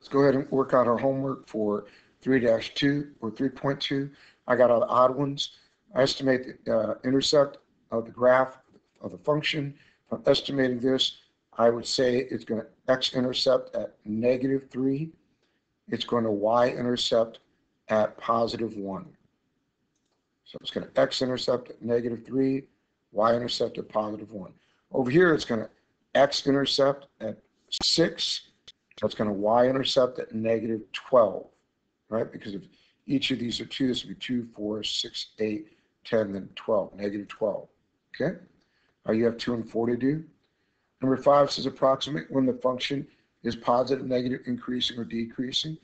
Let's go ahead and work out our homework for 3-2 or 3.2. I got all the odd ones. I estimate the intercept of the graph of the function. If I'm estimating this, I would say it's going to x-intercept at -3. It's going to y-intercept at +1. So it's going to x-intercept at -3, y-intercept at +1. Over here, it's going to x-intercept at 6. That's going to y-intercept at -12, right? Because if each of these are 2, this would be 2, 4, 6, 8, 10, then 12, -12. Okay? You have 2 and 4 to do. Number 5 says approximate when the function is positive, negative, increasing, or decreasing.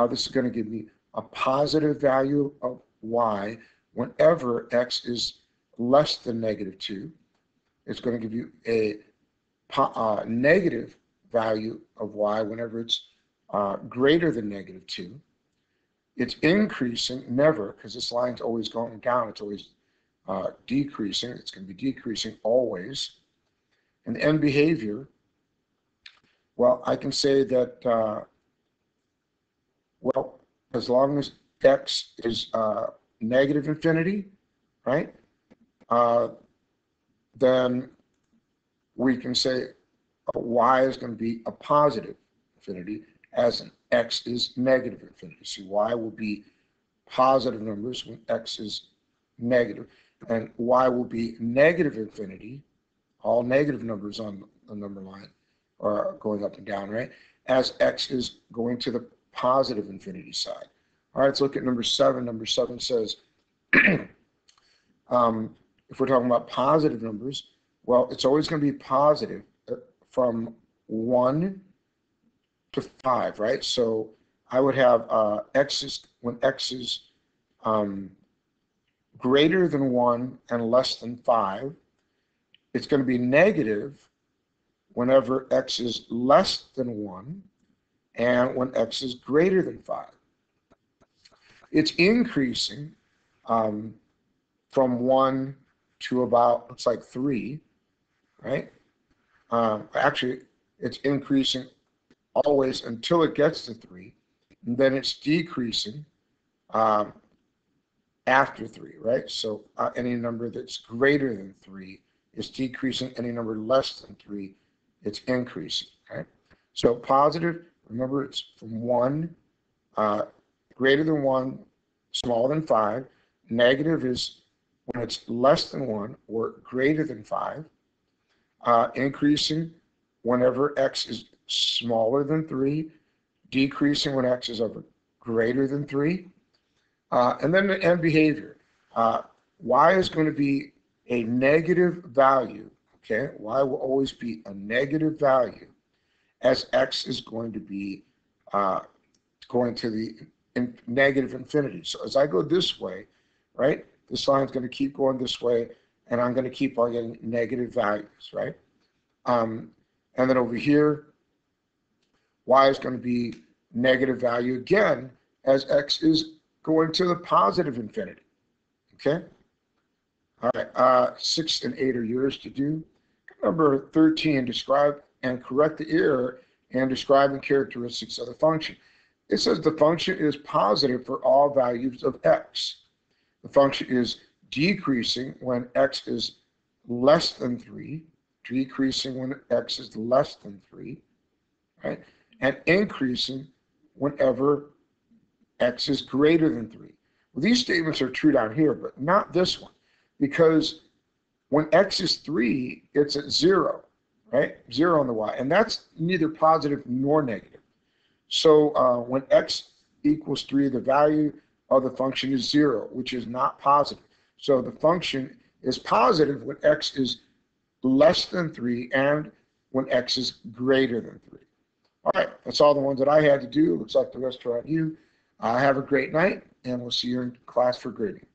This is going to give me a positive value of y whenever x is less than -2. It's going to give you a negative value of y whenever it's greater than -2. It's increasing, never, because this line's always going down. It's always decreasing. It's going to be decreasing always. And the end behavior, well, I can say that, well, as long as x is negative infinity, right, then we can say y is going to be a positive infinity as an x is negative infinity. So y will be positive numbers when x is negative, and y will be negative infinity, all negative numbers on the number line are going up and down, right, as x is going to the positive infinity side. All right, let's look at number 7. Number 7 says, if we're talking about positive numbers, well, it's always going to be positive from 1 to 5, right? So I would have when x is greater than 1 and less than 5, it's going to be negative whenever x is less than 1 and when x is greater than 5. It's increasing from 1 to about, looks like 3, right? Actually, it's increasing always until it gets to 3, and then it's decreasing after 3, right? So any number that's greater than 3 is decreasing. Any number less than 3, it's increasing, right? So positive, remember, it's from 1, greater than 1, smaller than 5. Negative is when it's less than 1 or greater than 5. Increasing whenever x is smaller than 3, decreasing when x is ever greater than 3. And then the end behavior. Y is going to be a negative value, okay? Y will always be a negative value as x is going to be going to the negative infinity. So as I go this way, right, this line is going to keep going this way, and I'm going to keep on getting negative values, right? And then over here, y is going to be negative value again as x is going to the positive infinity, okay? All right, 6 and 8 are yours to do. Number 13, describe and correct the error and describing characteristics of the function. It says the function is positive for all values of x. The function is decreasing when x is less than 3, decreasing when x is less than 3, right? And increasing whenever x is greater than 3. Well, these statements are true down here, but not this one, because when x is 3, it's at 0, right? 0 on the y, and that's neither positive nor negative. So when x equals 3, the value of the function is 0, which is not positive. So the function is positive when x is less than 3 and when x is greater than 3. All right, that's all the ones that I had to do. Looks like the rest are on you. Have a great night, and we'll see you in class for grading.